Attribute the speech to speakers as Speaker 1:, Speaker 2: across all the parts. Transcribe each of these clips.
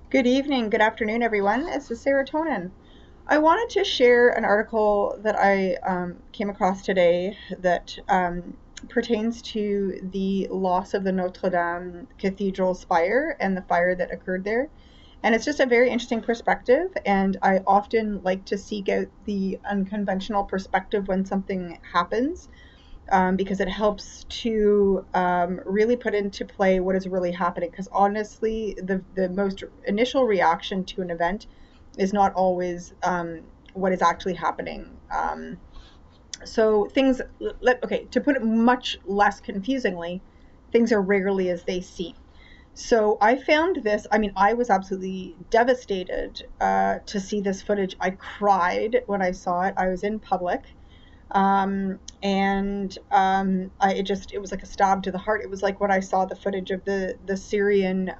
Speaker 1: Good evening, good afternoon, everyone. This is Serotonin. I wanted to share an article that I came across today that pertains to the loss of the Notre Dame Cathedral spire and the fire that occurred there. And it's just a very interesting perspective, and I often like to seek out the unconventional perspective when something happens, because it helps to really put into play what is really happening. Because honestly, the most initial reaction to an event is not always what is actually happening. So things, okay, to put it much less confusingly, things are rarely as they seem. So I found this. I mean, I was absolutely devastated to see this footage. I cried when I saw it. I was in public, it was like a stab to the heart. It was like when I saw the footage of the Syrian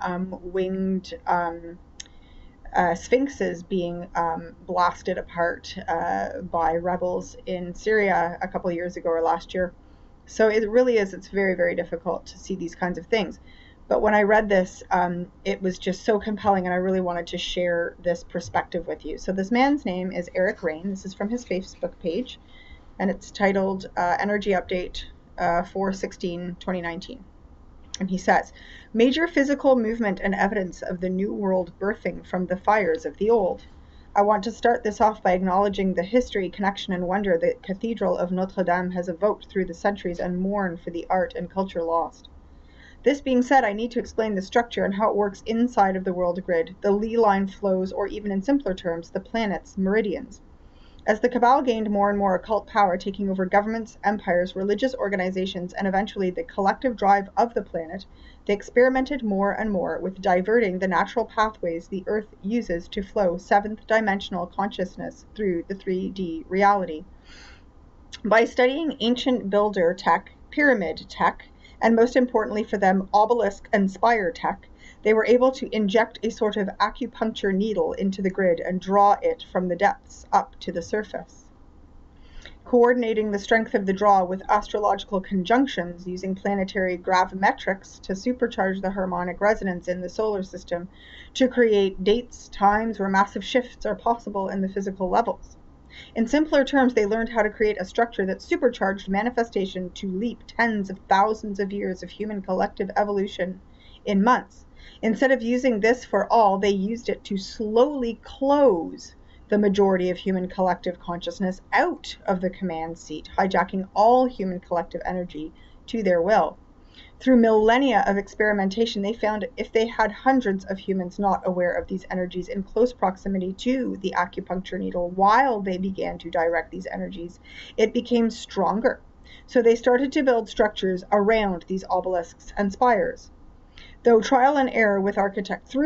Speaker 1: winged sphinxes being blasted apart by rebels in Syria a couple of years ago or last year. So it really is. It's very, very difficult to see these kinds of things. But when I read this, it was just so compelling, and I really wanted to share this perspective with you. So this man's name is Raine. This is from his Facebook page, and it's titled Energy Update 4/16/2019. And he says, major physical movement and evidence of the new world birthing from the fires of the old. I want to start this off by acknowledging the history, connection, and wonder the Cathedral of Notre Dame has evoked through the centuries and mourn for the art and culture lost. This being said, I need to explain the structure and how it works inside of the world grid, the Lee line flows, or even in simpler terms, the planet's meridians. As the Cabal gained more and more occult power, taking over governments, empires, religious organizations, and eventually the collective drive of the planet, they experimented more and more with diverting the natural pathways the Earth uses to flow seventh-dimensional consciousness through the 3D reality. By studying ancient builder tech, pyramid tech, and most importantly for them, obelisk and spire tech, they were able to inject a sort of acupuncture needle into the grid and draw it from the depths up to the surface. Coordinating the strength of the draw with astrological conjunctions using planetary gravimetrics to supercharge the harmonic resonance in the solar system to create dates, times where massive shifts are possible in the physical levels. In simpler terms, they learned how to create a structure that supercharged manifestation to leap tens of thousands of years of human collective evolution in months. Instead of using this for all, they used it to slowly close the majority of human collective consciousness out of the command seat, hijacking all human collective energy to their will. Through millennia of experimentation, they found if they had hundreds of humans not aware of these energies in close proximity to the acupuncture needle while they began to direct these energies, it became stronger. So they started to build structures around these obelisks and spires. Through trial and error with architecture,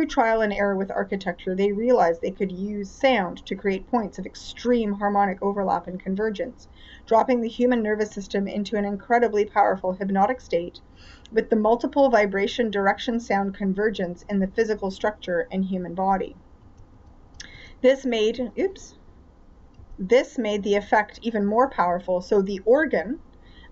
Speaker 1: they realized they could use sound to create points of extreme harmonic overlap and convergence, dropping the human nervous system into an incredibly powerful hypnotic state with the multiple vibration direction sound convergence in the physical structure and human body. This made the effect even more powerful, so the organ,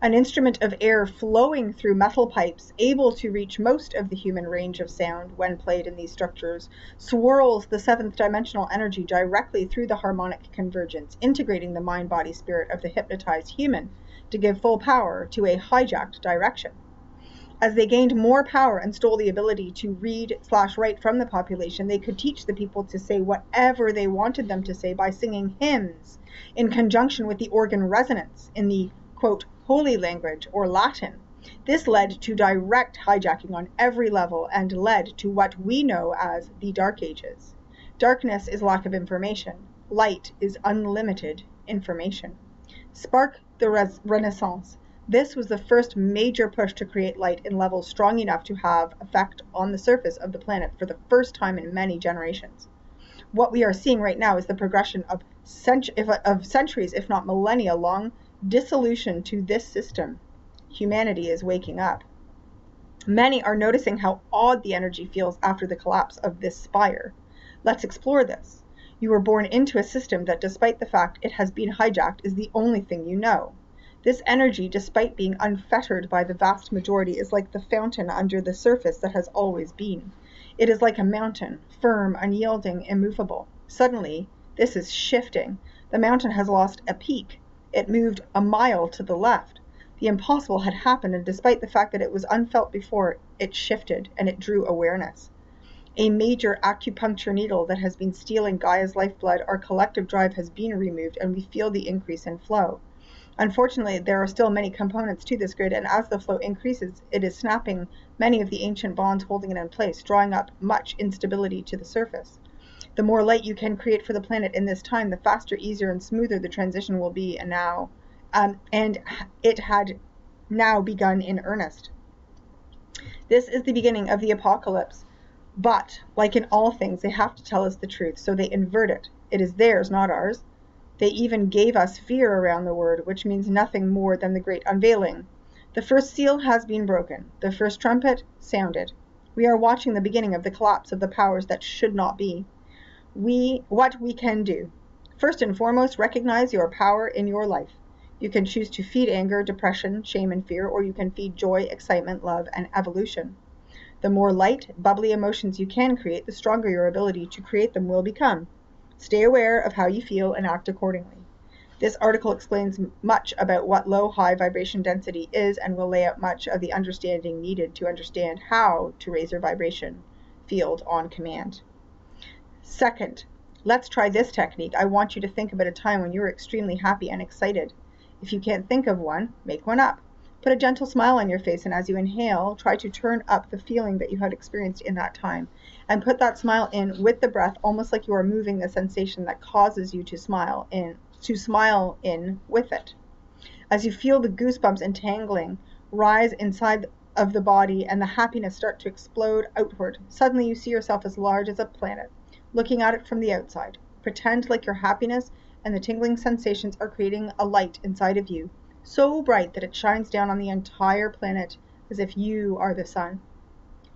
Speaker 1: an instrument of air flowing through metal pipes, able to reach most of the human range of sound when played in these structures, swirls the seventh dimensional energy directly through the harmonic convergence, integrating the mind-body-spirit of the hypnotized human to give full power to a hijacked direction. As they gained more power and stole the ability to read/write from the population, they could teach the people to say whatever they wanted them to say by singing hymns in conjunction with the organ resonance in the, quote, holy language or Latin. This led to direct hijacking on every level and led to what we know as the Dark Ages. Darkness is lack of information. Light is unlimited information. Spark the Renaissance. This was the first major push to create light in levels strong enough to have effect on the surface of the planet for the first time in many generations. What we are seeing right now is the progression of centuries, if not millennia long, dissolution to this system. Humanity is waking up. Many are noticing how odd the energy feels after the collapse of this spire. Let's explore this. You were born into a system that, despite the fact it has been hijacked, is the only thing you know. This energy, despite being unfettered by the vast majority, is like the fountain under the surface that has always been. It is like a mountain, firm, unyielding, immovable. Suddenly, this is shifting. The mountain has lost a peak. It moved a mile to the left. The impossible had happened, and despite the fact that it was unfelt before, it shifted, and it drew awareness. A major acupuncture needle that has been stealing Gaia's lifeblood, our collective drive has been removed, and we feel the increase in flow. Unfortunately, there are still many components to this grid, and as the flow increases, it is snapping many of the ancient bonds holding it in place, drawing up much instability to the surface. The more light you can create for the planet in this time, the faster, easier, and smoother the transition will be, and it had now begun in earnest. This is the beginning of the apocalypse. But, like in all things, they have to tell us the truth, so they invert it. It is theirs, not ours. They even gave us fear around the word, which means nothing more than the great unveiling. The first seal has been broken. The first trumpet sounded. We are watching the beginning of the collapse of the powers that should not be. What we can do. First and foremost, recognize your power in your life. You can choose to feed anger, depression, shame, and fear, or you can feed joy, excitement, love, and evolution. The more light, bubbly emotions you can create, the stronger your ability to create them will become. Stay aware of how you feel and act accordingly. This article explains much about what low-high vibration density is and will lay out much of the understanding needed to understand how to raise your vibration field on command. Second, let's try this technique. I want you to think about a time when you were extremely happy and excited. If you can't think of one, make one up. Put a gentle smile on your face, and as you inhale, try to turn up the feeling that you had experienced in that time. And put that smile in with the breath, almost like you are moving the sensation that causes you to smile in with it. As you feel the goosebumps and tingling rise inside of the body and the happiness start to explode outward, suddenly you see yourself as large as a planet, looking at it from the outside. Pretend like your happiness and the tingling sensations are creating a light inside of you, so bright that it shines down on the entire planet as if you are the sun.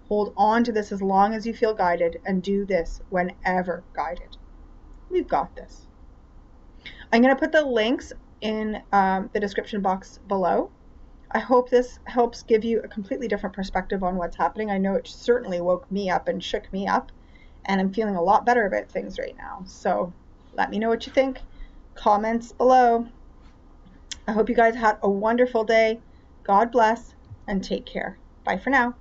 Speaker 1: Hold on to this as long as you feel guided, and do this whenever guided. We've got this. I'm going to put the links in the description box below. I hope this helps give you a completely different perspective on what's happening. I know it certainly woke me up and shook me up, and I'm feeling a lot better about things right now. So let me know what you think. Comments below. I hope you guys had a wonderful day. God bless, and take care. Bye for now.